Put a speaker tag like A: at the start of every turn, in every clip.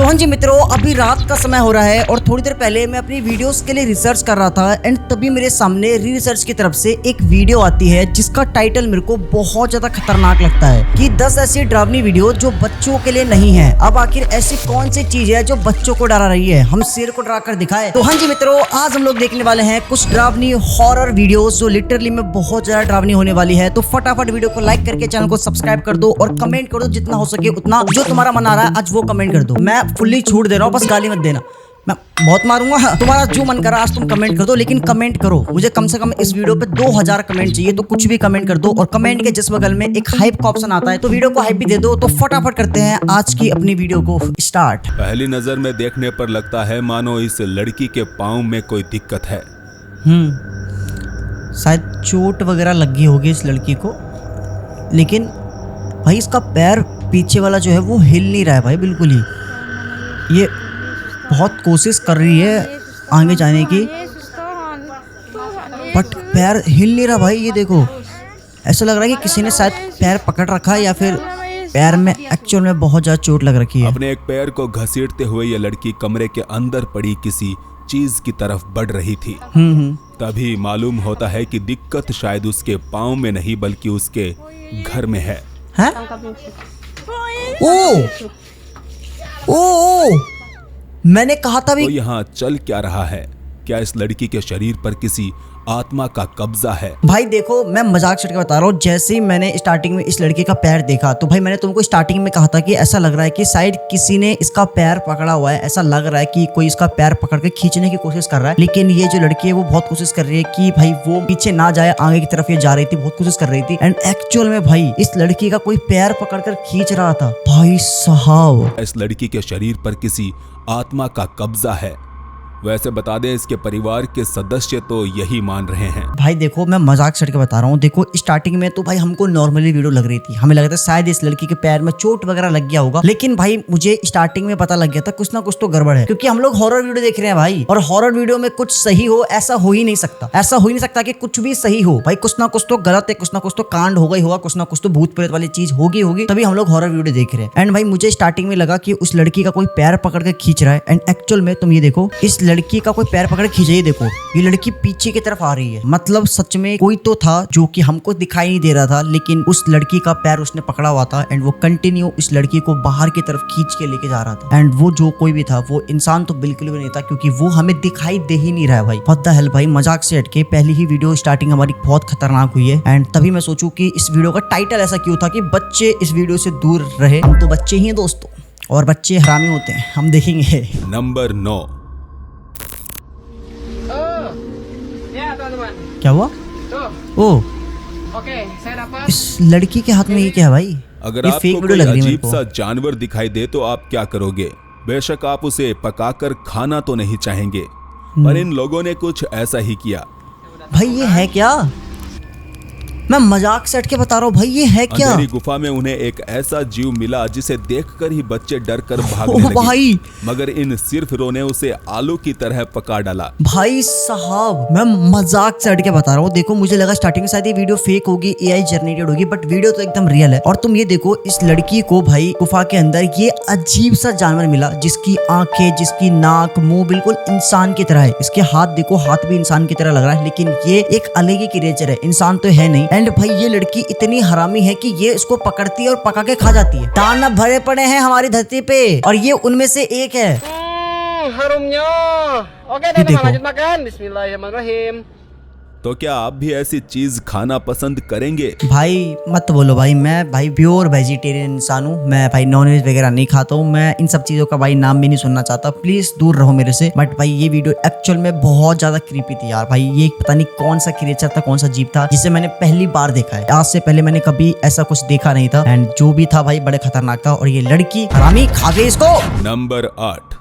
A: हाँ जी मित्रों, अभी रात का समय हो रहा है और थोड़ी देर पहले मैं अपनी वीडियोस के लिए रिसर्च कर रहा था एंड तभी मेरे सामने रिसर्च की तरफ से एक वीडियो आती है जिसका टाइटल मेरे को बहुत ज्यादा खतरनाक लगता है कि 10 ऐसी डरावनी वीडियो जो बच्चों के लिए नहीं है। अब आखिर ऐसी कौन सी चीज है जो बच्चों को डरा रही है, हम शेर को डरा कर दिखाए। तो हाँ जी मित्रों, आज हम लोग देखने वाले हैं कुछ डरावनी हॉरर वीडियोस जो लिटरली में बहुत ज्यादा डरावनी होने वाली है। तो फटाफट वीडियो को लाइक करके चैनल को सब्सक्राइब कर दो और कमेंट कर दो, जितना हो सके उतना, जो तुम्हारा मन आ रहा है आज वो कमेंट कर दो। मैं फुल्ली छूट दे रहा हूँ, बस गाली मत देना, मैं बहुत मारूंगा। तुम्हारा जो मन करा आज तुम कमेंट कर दो, लेकिन कमेंट करो। मुझे कम से कम इस वीडियो पे 2000 कमेंट चाहिए, तो कुछ भी कमेंट कर दो। और कमेंट के जिस बगल में एक हाइप का ऑप्शन आता है तो वीडियो को हाइप भी दे दो। तो फटाफट करते हैं आज की अपनी वीडियो को स्टार्ट।
B: पहली नजर में देखने पर लगता है मानो इस लड़की के पाँव में कोई दिक्कत है।
A: शायद चोट वगैरह लगी होगी इस लड़की को, लेकिन भाई इसका पैर पीछे वाला जो है वो हिल नहीं रहा है भाई बिल्कुल ही। ये बहुत कोशिश कर रही है आगे जाने की, बट पैर हिल नहीं रहा भाई। ये देखो, ऐसा लग रहा है कि किसी ने शायद पैर पकड़ रखा है या फिर पैर में एक्चुअल में बहुत ज्यादा चोट लग रखी है।
B: अपने एक पैर को घसीटते हुए ये लड़की कमरे के अंदर पड़ी किसी चीज की तरफ बढ़ रही थी। तभी मालूम होता है कि दिक्कत शायद उसके पाँव में नहीं बल्कि उसके घर में है।
A: ओ, मैंने कहा था भी।
B: तो यहाँ चल क्या रहा है? क्या इस लड़की के शरीर पर किसी आत्मा का कब्जा है?
A: भाई देखो, मैं मजाक छट के बता रहा हूँ। जैसे ही मैंने स्टार्टिंग में इस लड़के का पैर देखा तो भाई मैंने तुमको स्टार्टिंग में कहा था कि ऐसा लग रहा है कि शायद किसी ने इसका पैर पकड़ा हुआ है। ऐसा लग रहा है कि कोई इसका पैर पकड़ के खींचने की कोशिश कर रहा है। लेकिन ये जो लड़की है वो बहुत कोशिश कर रही है कि भाई वो पीछे ना जाए, आगे की तरफ ये जा रही थी, बहुत कोशिश कर रही थी। एंड एक्चुअल में भाई इस लड़की का कोई पैर पकड़ कर खींच रहा था। भाई साहब,
B: इस लड़की के शरीर पर किसी आत्मा का कब्जा है। वैसे बता दें, इसके परिवार के सदस्य तो यही मान रहे हैं।
A: भाई देखो, मैं मजाक छट के बता रहा हूँ। देखो स्टार्टिंग में तो भाई हमको नॉर्मली वीडियो लग रही थी, हमें लग रहा था शायद इस लड़की के पैर में चोट वगैरह लग गया होगा। लेकिन भाई मुझे स्टार्टिंग में पता लग गया था कुछ ना कुछ तो गड़बड़ है, क्योंकि हम लोग हॉरर वीडियो देख रहे हैं भाई, और हॉरर वीडियो में कुछ सही हो ऐसा हो ही नहीं सकता। ऐसा हो ही नहीं सकता कि कुछ भी सही हो भाई, कुछ ना कुछ तो गलत है, कुछ ना कुछ तो कांड होगा ही होगा, कुछ ना कुछ तो भूत प्रेत वाली चीज होगी, तभी हम लोग हॉरर वीडियो देख रहे हैं। एंड भाई मुझे स्टार्टिंग में लगा कि उस लड़की का कोई पैर पकड़ के खींच रहा है। एंड एक्चुअल में तुम ये देखो, इस लड़की का कोई पैर पकड़ खींचे, ये देखो ये लड़की पीछे की तरफ आ रही है। मतलब सच में कोई तो था जो कि हमको दिखाई नहीं दे रहा था, लेकिन उस लड़की का पैर उसने पकड़ा हुआ था एंड वो कंटिन्यू इस लड़की को बाहर की तरफ खींच के लेके जा रहा था। एंड वो जो कोई भी था वो इंसान तो बिल्कुल भी नहीं था, क्योंकि वो हमें दिखाई दे ही नहीं रहा है भाई। व्हाट द हेल भाई, मजाक से हटके पहली ही वीडियो स्टार्टिंग हमारी बहुत खतरनाक हुई है। एंड तभी मैं सोचूं कि इस वीडियो का टाइटल ऐसा क्यों था कि बच्चे इस वीडियो से दूर रहे। हम तो बच्चे ही हैं दोस्तों, और बच्चे हरामी होते हैं, हम देखेंगे।
B: नंबर 9।
A: क्या हुआ? ओ, इस लड़की के हाथ में ये क्या है भाई?
B: अगर आपको कोई अजीब सा जानवर दिखाई दे तो आप क्या करोगे? बेशक आप उसे पकाकर खाना तो नहीं चाहेंगे, पर इन लोगों ने कुछ ऐसा ही किया।
A: भाई ये है क्या? मैं मजाक से हट के बता रहा हूँ भाई, ये है क्या?
B: अंधेरी गुफा में उन्हें एक ऐसा जीव मिला जिसे देखकर ही बच्चे डर कर भागने लगे।
A: भाई,
B: मगर इन सिर्फरों ने उसे आलू की तरह पका डाला।
A: भाई साहब, मैं मजाक से हट के बता रहा हूँ। देखो मुझे लगा स्टार्टिंग में शायद ये वीडियो फेक होगी, AI जनरेटेड होगी, बट वीडियो तो एकदम रियल है। और तुम ये देखो, इस लड़की को भाई गुफा के अंदर ये अजीब सा जानवर मिला जिसकी आंखें, जिसकी नाक, मुंह बिल्कुल इंसान की तरह है। इसके हाथ देखो, हाथ भी इंसान की तरह लग रहा है, लेकिन ये एक अलग ही क्रिएचर है, इंसान तो है नहीं। एंड भाई ये लड़की इतनी हरामी है कि ये इसको पकड़ती है और पका के खा जाती है। दानव भरे पड़े हैं हमारी धरती पे और ये उनमें से एक है।
C: Harumnya. Oke, teman-teman lanjut makan. Bismillahirrahmanirrahim.
B: तो क्या आप भी ऐसी चीज खाना पसंद करेंगे?
A: भाई मत बोलो भाई, मैं भाई प्योर वेजिटेरियन इंसान हूँ। मैं भाई नॉनवेज वगैरह नहीं खाता हूँ। मैं इन सब चीजों का भाई नाम भी नहीं सुनना चाहता, प्लीज दूर रहो मेरे से। बट भाई ये वीडियो एक्चुअल में बहुत ज्यादा क्रीपी थी यार। भाई ये पता नहीं कौन सा क्रिएचर था, कौन सा जीव था जिसे मैंने पहली बार देखा है। आज से पहले मैंने कभी ऐसा कुछ देखा नहीं था। एंड जो भी था भाई बड़े खतरनाक था, और ये लड़की हरामी खा गई इसको।
B: नंबर 8।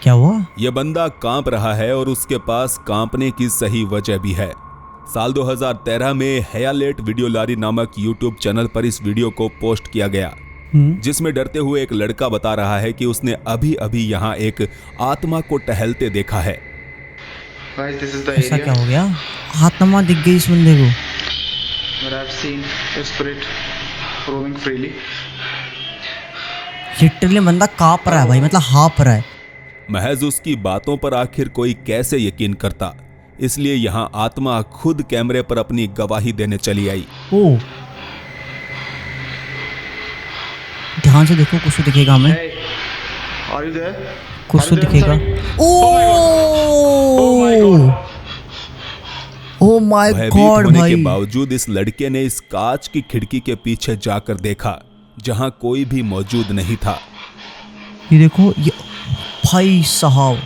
A: क्या हुआ?
B: यह बंदा कांप रहा है और उसके पास कांपने की सही वजह भी है। साल 2013 में हेयालेट वीडियोलारी नामक YouTube चैनल पर इस वीडियो को पोस्ट किया गया, जिसमें डरते हुए एक लड़का बता रहा है कि उसने अभी अभी यहाँ एक आत्मा को टहलते देखा है।
A: ऐसा क्या हो गया? आत्मा दिख गई इस बंदे को।
C: But I've seen a spirit
D: roaming freely.
A: Literally बंदा कांप रहा है भाई, मतलब हाँप रहा है।
B: महज उसकी बातों पर आखिर कोई कैसे यकीन करता, इसलिए यहाँ आत्मा खुद कैमरे पर अपनी गवाही देने चली आई।
A: ओ ध्यान से देखो, कुछ तो दिखेगा हमें।
D: Hey, are you there?
A: कुछ तो दिखेगा। ओ माय
B: भयभीत
A: गॉड
B: होने
A: भाई।
B: के बावजूद इस लड़के ने इस कांच की खिड़की के पीछे जाकर देखा, जहां कोई भी मौजूद नहीं था।
A: ये देखो, ये भाई साहब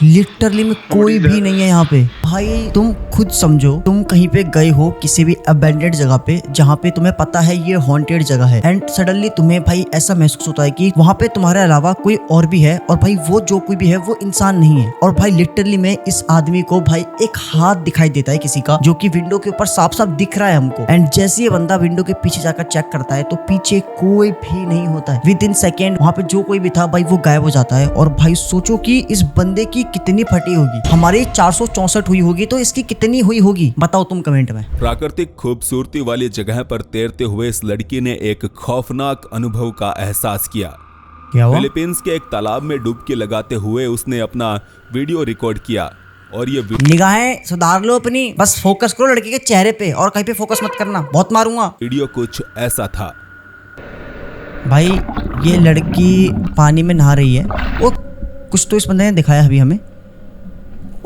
A: लिटरली में कोई भी नहीं है यहाँ पे। भाई तुम खुद समझो, तुम कहीं पे गए हो किसी भी अबेंडेड जगह पे, जहाँ पे तुम्हें पता है ये हॉन्टेड जगह है, एंड सडनली तुम्हें भाई ऐसा महसूस होता है कि वहाँ पे तुम्हारे अलावा कोई और भी है, और भाई वो जो कोई भी है वो इंसान नहीं है। और भाई लिटरली में इस आदमी को भाई एक हाथ दिखाई देता है किसी का, जो कि विंडो के ऊपर साफ साफ दिख रहा है हमको। एंड जैसे ये बंदा विंडो के पीछे जाकर चेक करता है तो पीछे कोई भी नहीं होता है। विद इन सेकेंड वहाँ पे जो कोई भी था भाई वो गायब हो जाता है। और भाई सोचो कि इस बंदे की कितनी फटी होगी। हमारी 464 हुई होगी तो इसकी कितनी हुई होगी, बताओ तुम कमेंट में।
B: प्राकृतिक खूबसूरती वाली जगह पर तैरते हुए इस लड़की ने एक खौफनाक अनुभव का एहसास किया।
A: क्या हुआ?
B: फिलीपींस के एक तालाब में डुबकी लगाते हुए उसने अपना वीडियो रिकॉर्ड किया, और ये
A: निगाहें सुधार लो अपनी, बस फोकस करो लड़की के चेहरे पे और कहीं पे फोकस मत करना, बहुत मारूंगा।
B: वीडियो कुछ ऐसा था।
A: भाई ये लड़की पानी में नहा रही है, वो कुछ तो इस बंदे ने दिखाया अभी हमें।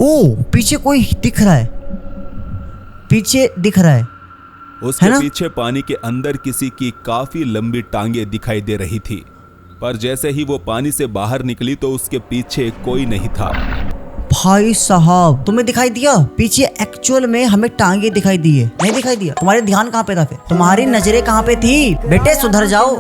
A: ओ पीछे कोई दिख रहा है, पीछे दिख रहा है।
B: उसके
A: है ना?
B: पीछे पानी के अंदर किसी की काफी लंबी टांगे दिखाई दे रही थी, पर जैसे ही वो पानी से बाहर निकली तो उसके पीछे कोई नहीं था।
A: भाई साहब तुम्हें दिखाई दिया पीछे? एक्चुअल में हमें टांगे दिखाई दी है, नहीं दिखाई दिया? तुम्हारे ध्यान कहाँ पे था फिर? तुम्हारी नजरें कहाँ पे थी? बेटे सुधर जाओ।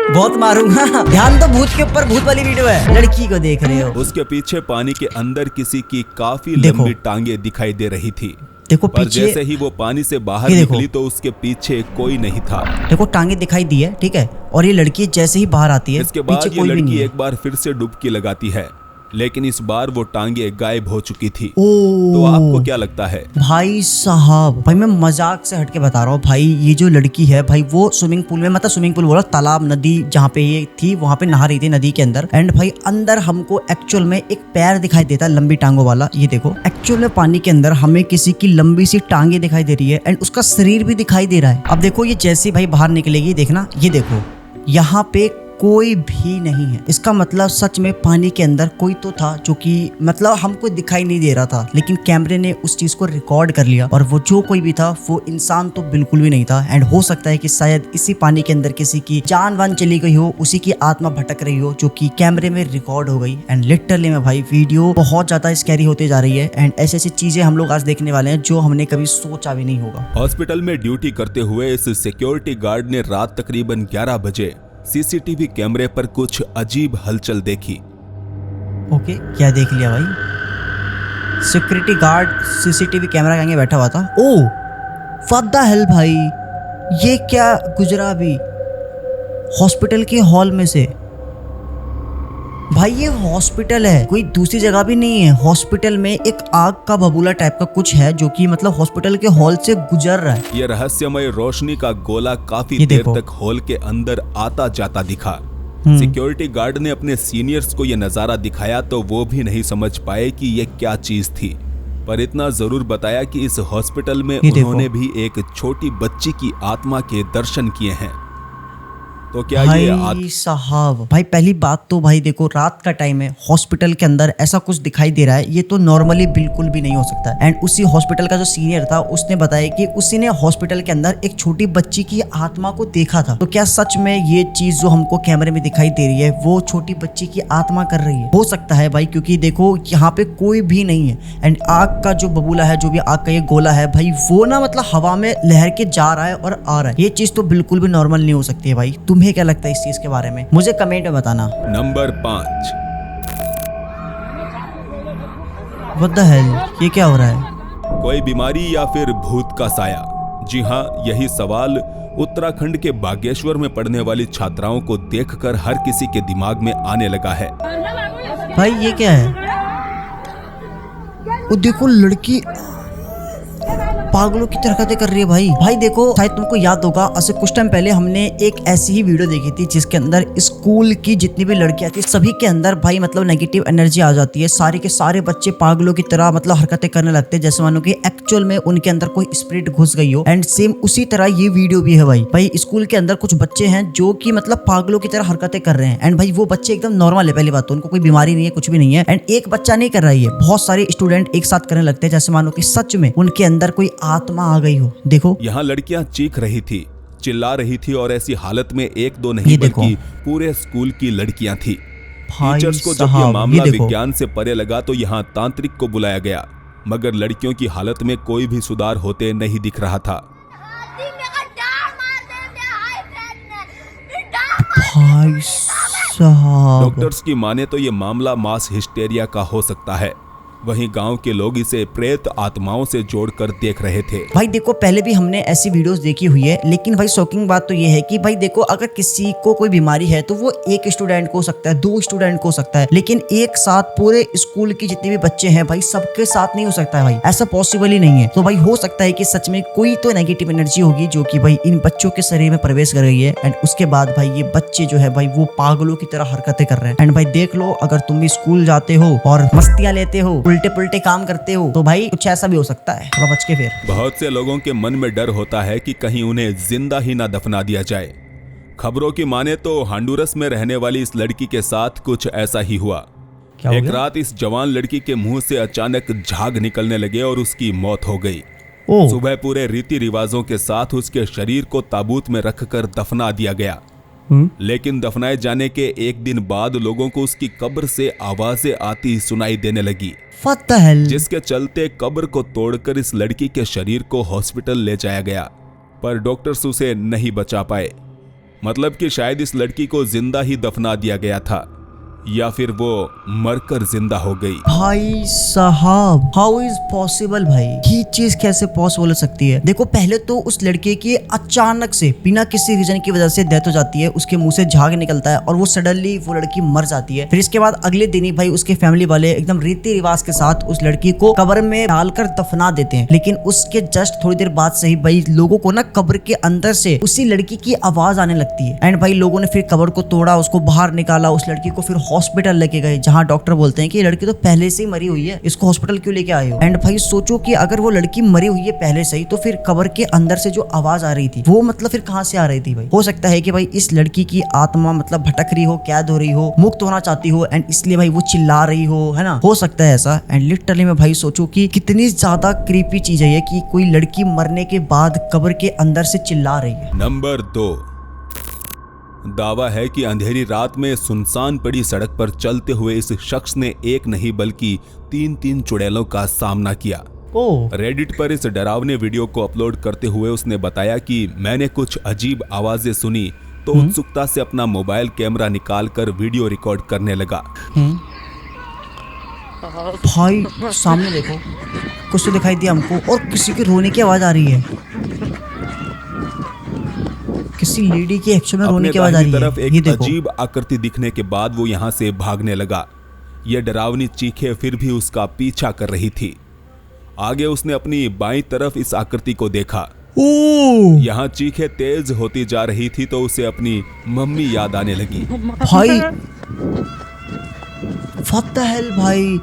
A: बहुत मारूंगा। ध्यान तो भूत के ऊपर, भूत वाली वीडियो है, लड़की को देख रहे हो।
B: उसके पीछे पानी के अंदर किसी की काफी
A: देखो।
B: लंबी टांगे दिखाई दे रही थी,
A: देखो
B: पर
A: पीछे,
B: जैसे ही वो पानी से बाहर
A: ये देखो।
B: निकली तो उसके पीछे कोई नहीं था।
A: देखो टांगे दिखाई दी है, ठीक है, और ये लड़की जैसे ही बाहर आती है
B: इसके
A: पीछे
B: बाद ये
A: कोई भी नहीं
B: लड़की
A: है।
B: एक बार फिर से डुबकी लगाती है, लेकिन इस बार वो टांगे गायब हो चुकी थी।
A: ओ
B: तो आपको क्या लगता है?
A: भाई साहब, भाई मैं मजाक से हटके बता रहा हूँ भाई, ये जो लड़की है भाई वो स्विमिंग पूल में, मतलब स्विमिंग पूल बोला, तालाब नदी जहाँ पे ये थी वहाँ पे नहा रही थी नदी के अंदर। एंड भाई अंदर हमको एक्चुअल में एक पैर दिखाई देता है लंबी टांगों वाला। ये देखो एक्चुअल में पानी के अंदर हमें किसी की लंबी सी टांगे दिखाई दे रही है, एंड उसका शरीर भी दिखाई दे रहा है। अब देखो ये जैसे भाई बाहर निकलेगी, देखना ये देखो यहाँ पे कोई भी नहीं है। इसका मतलब सच में पानी के अंदर कोई तो था, जो कि मतलब हमको दिखाई नहीं दे रहा था, लेकिन कैमरे ने उस चीज को रिकॉर्ड कर लिया। और वो जो कोई भी था वो इंसान तो बिल्कुल भी नहीं था। एंड हो सकता है कि शायद इसी पानी के अंदर किसी की जान वान चली गई हो, उसी की आत्मा भटक रही हो, जो कि कैमरे में रिकॉर्ड हो गई। एंड लिटरली में भाई वीडियो बहुत ज्यादा स्कैरी होते जा रही है, एंड ऐसी ऐसी चीजें हम लोग आज देखने वाले हैं जो हमने कभी सोचा भी नहीं होगा।
B: हॉस्पिटल में ड्यूटी करते हुए इस सिक्योरिटी गार्ड ने रात तकरीबन 11 बजे सीसीटीवी कैमरे पर कुछ अजीब हलचल देखी।
A: ओके क्या देख लिया भाई? सिक्योरिटी गार्ड सीसीटीवी कैमरा के आगे बैठा हुआ था। ओ व्हाट द हेल भाई, ये क्या गुजरा अभी हॉस्पिटल के हॉल में से? भाई ये हॉस्पिटल है, कोई दूसरी जगह भी नहीं है। हॉस्पिटल में एक आग का बबूला टाइप का कुछ है, जो कि मतलब हॉस्पिटल के हॉल से गुजर रहा है।
B: ये रहस्यमय रोशनी का गोला काफी
A: ये
B: देर
A: देखो।
B: तक हॉल के अंदर आता जाता दिखा। सिक्योरिटी गार्ड ने अपने सीनियर्स को यह नजारा दिखाया तो वो भी नहीं समझ पाए कि ये क्या चीज थी, पर इतना जरूर बताया कि इस हॉस्पिटल में उन्होंने भी एक छोटी बच्ची की आत्मा के दर्शन किए हैं। तो क्या ये
A: भाई साहब, भाई पहली बात तो भाई देखो रात का टाइम है, हॉस्पिटल के अंदर ऐसा कुछ दिखाई दे रहा है, ये तो नॉर्मली बिल्कुल भी नहीं हो सकता। एंड उसी हॉस्पिटल का जो सीनियर था उसने बताया कि उसी ने हॉस्पिटल के अंदर एक छोटी बच्ची की आत्मा को देखा था। तो क्या सच में ये चीज जो हमको कैमरे में दिखाई दे रही है वो छोटी बच्ची की आत्मा कर रही है? हो सकता है भाई, क्योंकि देखो यहाँ पे कोई भी नहीं है। एंड आग का जो बबूला है, जो भी आग का ये गोला है भाई, वो ना मतलब हवा में लहर के जा रहा है और आ रहा है। ये चीज तो बिल्कुल भी नॉर्मल नहीं हो सकती है भाई। तुम्हें क्या लगता है इस चीज के बारे में? मुझे कमेंट में बताना।
B: नंबर 5।
A: व्हाट द हेल, ये क्या हो रहा है?
B: कोई बीमारी या फिर भूत का साया? जी हाँ, यही सवाल उत्तराखंड के बागेश्वर में पढ़ने वाली छात्राओं को देखकर हर किसी के दिमाग में आने लगा है।
A: भाई ये क्या है? वो देखो लड़की, पागलों की हरकतें कर रही है भाई। भाई देखो, शायद तुमको याद होगा, ऐसे कुछ टाइम पहले हमने एक ऐसी ही वीडियो देखी थी जिसके अंदर स्कूल की जितनी भी लड़कियां थी सभी के अंदर भाई मतलब नेगेटिव एनर्जी आ जाती है। सारे के सारे बच्चे पागलों की तरह मतलब हरकतें करने लगते हैं, जैसे मानो कि एक्चुअल में उनके अंदर कोई स्पिरिट घुस गई हो। एंड सेम उसी तरह ये वीडियो भी है भाई स्कूल के अंदर कुछ बच्चे हैं जो कि मतलब पागलों की तरह हरकतें कर रहे हैं। एंड भाई वो बच्चे एकदम नॉर्मल है, पहली बात तो उनको कोई बीमारी नहीं है, कुछ भी नहीं है। एंड एक बच्चा नहीं कर रहा है, बहुत सारे स्टूडेंट एक साथ करने लगते हैं, जैसे मानो कि सच में उनके अंदर कोई आत्मा आ गई हो। देखो
B: यहाँ लड़कियां चीख रही थी, चिल्ला रही थी और ऐसी हालत में एक दो नहीं बल्कि पूरे स्कूल की लड़कियां थी। टीचर्स को जब यह मामला विज्ञान से परे लगा तो यहाँ तांत्रिक को बुलाया गया, मगर लड़कियों की हालत में कोई भी सुधार होते नहीं दिख रहा था।
A: भाई साहब,
B: डॉक्टर्स की माने तो ये मामला मास हिस्टेरिया का हो सकता है। वहीं गांव के लोग इसे प्रेत आत्माओं से जोड़कर देख रहे थे।
A: भाई देखो, पहले भी हमने ऐसी वीडियोस देखी हुई है, लेकिन भाई शॉकिंग बात तो ये है कि भाई देखो, अगर किसी को कोई बीमारी है तो वो एक स्टूडेंट को हो सकता है, 2 स्टूडेंट को हो सकता है, लेकिन एक साथ पूरे स्कूल के जितने भी बच्चे हैं भाई सबके साथ नहीं हो सकता है भाई, ऐसा पॉसिबल ही नहीं है। तो भाई हो सकता है कि सच में कोई तो नेगेटिव एनर्जी होगी जो कि भाई इन बच्चों के शरीर में प्रवेश कर गई है। एंड उसके बाद भाई ये बच्चे जो है भाई वो पागलों की तरह हरकतें कर रहे हैं। एंड भाई देख लो, अगर तुम भी स्कूल जाते हो और मस्तियां लेते हो, उल्टे पुल्टे काम करते हो, तो भाई कुछ ऐसा भी हो सकता है, थोड़ा बच के फिर।
B: बहुत से लोगों के मन में डर होता है कि कहीं उन्हें जिंदा ही ना दफना दिया जाए। खबरों की माने तो हॉन्डुरस में रहने वाली इस लड़की के साथ कुछ ऐसा ही हुआ। एक रात इस जवान लड़की के मुंह से अचानक झाग निकलने लगे और उसकी मौत हो गई। सुबह पूरे रीति रिवाजों के साथ उसके शरीर को ताबूत में रखकर दफना दिया गया। लेकिन दफनाए जाने के एक दिन बाद लोगों को उसकी कब्र से आवाजें आती सुनाई देने लगी, जिसके चलते कब्र को तोड़कर इस लड़की के शरीर को हॉस्पिटल ले जाया गया, पर डॉक्टर्स उसे नहीं बचा पाए। मतलब कि शायद इस लड़की को जिंदा ही दफना दिया गया था या फिर वो मरकर जिंदा हो गई।
A: भाई साहब, हाउ इज पॉसिबल भाई, ये चीज कैसे पॉसिबल हो सकती है? देखो, पहले तो उस लड़के की अचानक से बिना किसी रीजन की वजह से डेथ हो जाती है, उसके मुंह से झाग निकलता है और वो सडनली वो लड़की मर जाती है। फिर इसके बाद अगले दिन ही भाई उसके फैमिली वाले एकदम रीति रिवाज के साथ उस लड़की को कब्र में डालकर दफना देते हैं। लेकिन उसके जस्ट थोड़ी देर बाद से ही भाई लोगों को ना कब्र के अंदर से उसी लड़की की आवाज आने लगती है। एंड भाई लोगों ने फिर कब्र को तोड़ा, उसको बाहर निकाला, उस लड़की को फिर हॉस्पिटल लेके गए, जहां डॉक्टर बोलते हैं कि ये लड़की तो पहले से ही मरी हुई है, इसको हॉस्पिटल क्यों लेके आए हो? एंड भाई सोचो कि अगर वो लड़की मरी हुई है पहले से ही, तो फिर कब्र के अंदर से जो आवाज आ रही थी वो मतलब फिर कहां से आ रही थी भाई? हो सकता है कि भाई इस लड़की की आत्मा मतलब भटक रही हो, कैद हो रही हो, मुक्त होना चाहती हो, एंड इसलिए भाई वो चिल्ला रही हो, है ना? हो सकता है ऐसा। एंड लिटरली में भाई सोचो कि कितनी ज्यादा क्रीपी चीज है ये कि कोई लड़की मरने के बाद कब्र के अंदर से चिल्ला रही है।
B: नंबर 2, दावा है कि अंधेरी रात में सुनसान पड़ी सड़क पर चलते हुए इस शख्स ने एक नहीं बल्कि 3 चुड़ैलों का सामना किया। रेडिट पर इस डरावने वीडियो को अपलोड करते हुए उसने बताया कि मैंने कुछ अजीब आवाजें सुनी तो उत्सुकता से अपना मोबाइल कैमरा निकालकर वीडियो रिकॉर्ड करने लगा।
A: भाई सामने देखो, कुछ तो दिखाई दिया हमको और किसी के रोने की आवाज आ रही है, किसी लेडी की एक्चुअल में रोने की आवाज आ रही है।
B: तरफ एक अजीब आकृति दिखने के बाद वो यहाँ से भागने लगा। यह डरावनी चीखें फिर भी उसका पीछा कर रही थी। आगे उसने अपनी बाईं तरफ इस आकृति को देखा। यहाँ चीखें तेज होती जा रही थी तो उसे अपनी मम्मी याद आने लगी।
A: भाई व्हाट द हेल भाई।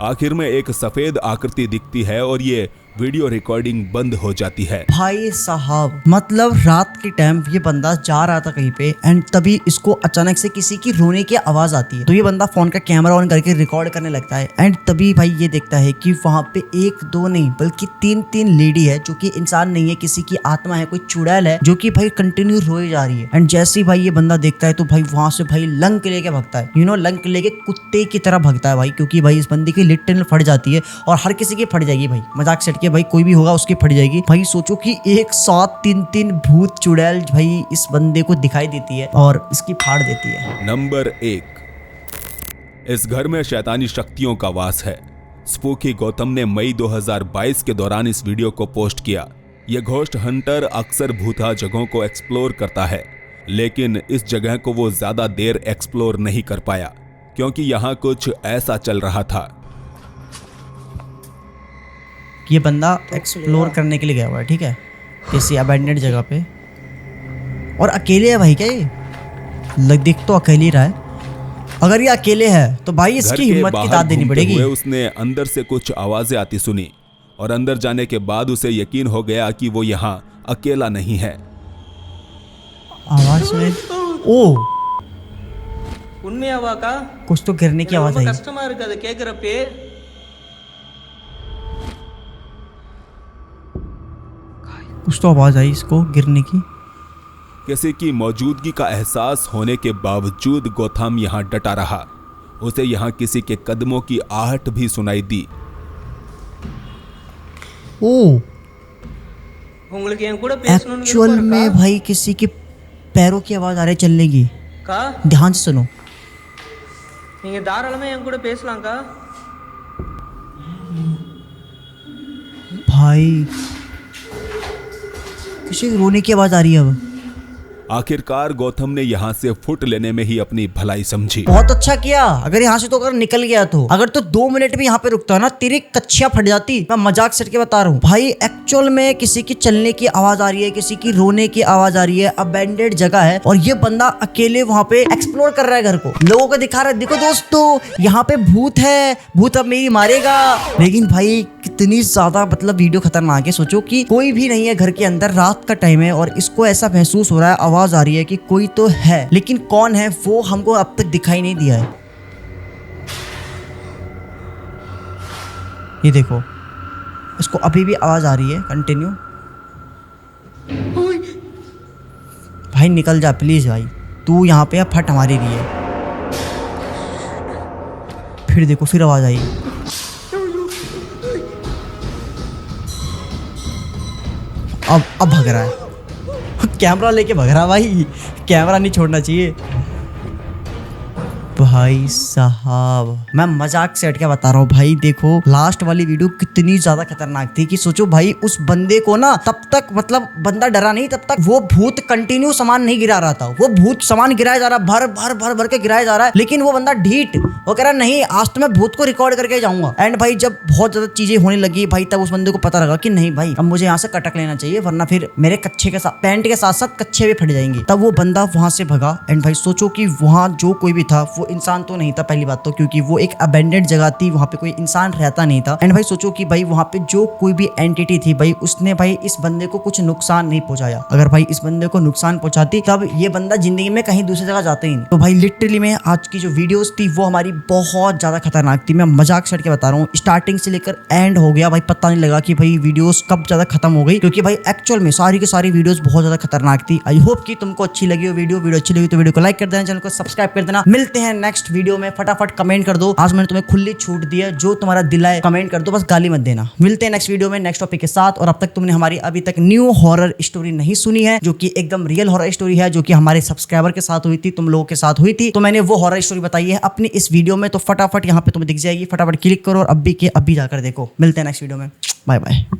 B: आखिर में एक सफेद आकृति दिखती है और ये वीडियो रिकॉर्डिंग बंद हो जाती है।
A: भाई साहब, मतलब रात के टाइम ये बंदा जा रहा था कहीं पे एंड तभी इसको अचानक से किसी की रोने की आवाज आती है, तो ये बंदा फोन का कैमरा ऑन करके रिकॉर्ड करने लगता है। एंड तभी भाई ये देखता है कि वहां पे 1-2 नहीं बल्कि 3 लेडी है जो कि इंसान नहीं है, किसी की आत्मा है, कोई चुड़ैल है जो कि भाई कंटिन्यू रोए जा रही है। एंड जैसे ही भाई ये बंदा देखता है तो भाई वहां से भाई लंक लेके भागता है, लंक लेके कुत्ते की तरह भागता है भाई, क्योंकि भाई इस बंदी की लिटरल फट जाती है और हर किसी की फट जाएगी भाई, मजाक सेट के भाई कोई भी होगा उसकी फट जाएगी। भाई सोचो कि एक साथ 3 भूत चुड़ैल भाई इस बंदे को दिखाई देती है और इसकी फाड़ देती है।
B: नंबर 1, इस घर में शैतानी शक्तियों का वास है। स्पूकी गौतम ने मई 2022 के दौरान इस वीडियो को पोस्ट किया। यह घोस्ट हंटर अक्सर भूता जगहों को एक्सप्लोर करता है, लेकिन इस जगह को वो ज्यादा देर एक्सप्लोर नहीं कर पाया क्योंकि यहाँ कुछ ऐसा चल रहा था।
A: ये बंदा एक्सप्लोर करने के लिए गया हुआ है, ठीक है, किसी अबैंडेड जगह पे, और अकेले है भाई। क्या ये दिख तो अकेले ही रहा है। अगर ये अकेले है तो भाई
B: घर
A: इसकी
B: के
A: हिम्मत की
B: बाहर
A: दाद देनी
B: घूमते
A: पड़ेगी।
B: हुए उसने अंदर से कुछ आवाजें आती सुनी और अंदर जाने के बाद उसे यकीन हो गया कि वो यहाँ अकेला नहीं है।
A: आवाज में ओ
E: உண்மையாவாக்கா
A: कुछ तो गिरने की आवाज
E: ரொம்ப
A: आई।
E: கஷ்டமா இருக்கு அதை கேக்குறப்பே
A: कुछ तो आवाज आई इसको गिरने की।
B: किसी की मौजूदगी का एहसास होने के बावजूद गौतम यहाँ डटा रहा। उसे यहाँ किसी के कदमों की आहट भी सुनाई दी।
A: ओ
E: உங்களுக்கு என் கூட பேசணும்னு
A: एक्चुअल
E: விருப்பம்
A: में
E: இருக்கா?
A: भाई किसी के पैरों की आवाज आ रही है चलने की।
E: அக்கா
A: ध्यान से सुनो।
E: நீங்க தாராளமா என் கூட பேசலாம்க்கா।
A: भाई किसी के रोने की आवाज आ रही है अब।
B: आखिरकार गौतम ने यहाँ से फुट लेने में ही अपनी भलाई समझी।
A: बहुत अच्छा किया। अगर यहाँ से तो अगर निकल गया तो, अगर तो 2 मिनट भी यहाँ पे रुकता है ना, तेरी कच्चियां फट जाती। मैं मजाक सेट के बता रहा हूँ भाई। एक्चुअल में किसी की चलने की आवाज आ रही है, किसी की रोने की आवाज आ रही है, अबैंडेड जगह है और ये बंदा अकेले वहाँ पे एक्सप्लोर कर रहा है घर को, लोगों को दिखा रहा है, देखो दोस्तों यहाँ पे भूत है, भूत अब मेरी मारेगा। लेकिन भाई कितनी ज्यादा मतलब वीडियो खतरनाक है। सोचो कि कोई भी नहीं है घर के अंदर, रात का टाइम है और इसको ऐसा महसूस हो रहा है, आवाज आ रही है कि कोई तो है, लेकिन कौन है वो हमको अब तक दिखाई नहीं दिया है। ये देखो इसको अभी भी आवाज आ रही है कंटिन्यू। भाई निकल जा प्लीज भाई, तू यहाँ पे फट हमारे लिए। फिर देखो फिर आवाज आई। अब भग रहा है, कैमरा लेके भग रहा है भाई। कैमरा नहीं छोड़ना चाहिए भाई साहब। मैं मजाक से हट के बता रहा हूँ भाई। देखो लास्ट वाली वीडियो कितनी ज्यादा खतरनाक थी कि सोचो भाई उस बंदे को ना तब तक मतलब बंदा डरा नहीं, तब तक वो भूत कंटिन्यू सामान नहीं गिरा रहा था। वो भूत सामान गिराया जा रहा, भर भर भर भर के गिराया जा रहा है, लेकिन वो बंदा ढीठ, वो कह रहा नहीं आज तो मैं भूत को रिकॉर्ड करके जाऊंगा। एंड भाई जब बहुत ज्यादा चीजें होने लगी भाई, तब उस बंदे को पता लगा कि नहीं भाई अब मुझे यहाँ से कटक लेना चाहिए, वरना फिर मेरे कच्छे के साथ पैंट के साथ साथ कच्छे भी फट जाएंगे। तब वो बंदा वहां से भगा। एंड भाई सोचो कि वहां जो कोई भी था वो इंसान तो नहीं था पहली बात तो, क्योंकि वो एक अबैंडेड जगह थी, वहां पे कोई इंसान रहता नहीं था। एंड भाई सोचो कि भाई वहां पे जो कोई भी एंटिटी थी भाई, उसने भाई इस बंदे को कुछ नुकसान नहीं पहुंचाया। अगर भाई इस बंदे को नुकसान पहुंचाती तब ये बंदा जिंदगी में कहीं दूसरी जगह जाता ही नहीं। तो भाई लिटरली में आज की जो वीडियोस थी वो हमारी बहुत ज्यादा खतरनाक थी। मैं मजाक से हट के बता रहा हूँ, स्टार्टिंग से लेकर एंड हो गया भाई, पता नहीं लगा कि भाई वीडियोस कब ज्यादा खत्म हो गई, क्योंकि भाई एक्चुअल में सारी की सारी वीडियोस बहुत ज्यादा खतरनाक थी। आई होप कि तुमको अच्छी लगी हो वीडियो अच्छी लगी तो वीडियो को लाइक कर देना, चैनल को सब्सक्राइब कर देना। मिलते हैं नेक्स्ट वीडियो में। फटाफट कमेंट कर दो, आज मैंने तुम्हें खुली छूट दी है, जो तुम्हारा दिल है कमेंट कर दो, बस गाली मत देना। मिलते हैं नेक्स्ट वीडियो में नेक्स्ट टॉपिक के साथ। और अब तक तुमने हमारी अभी तक न्यू हॉरर स्टोरी नहीं सुनी है, जो कि एकदम रियल हॉरर स्टोरी है, जो कि हमारे सब्सक्राइबर के साथ हुई थी, तुम लोगों के साथ हुई थी, तो मैंने वो हॉरर स्टोरी बताई है अपनी इस वीडियो में। तो फटाफट यहाँ पे तुम्हें दिख जाएगी, फटाफट क्लिक करो और अभी के अभी जाकर देखो। मिलते हैं नेक्स्ट वीडियो में, बाय बाय।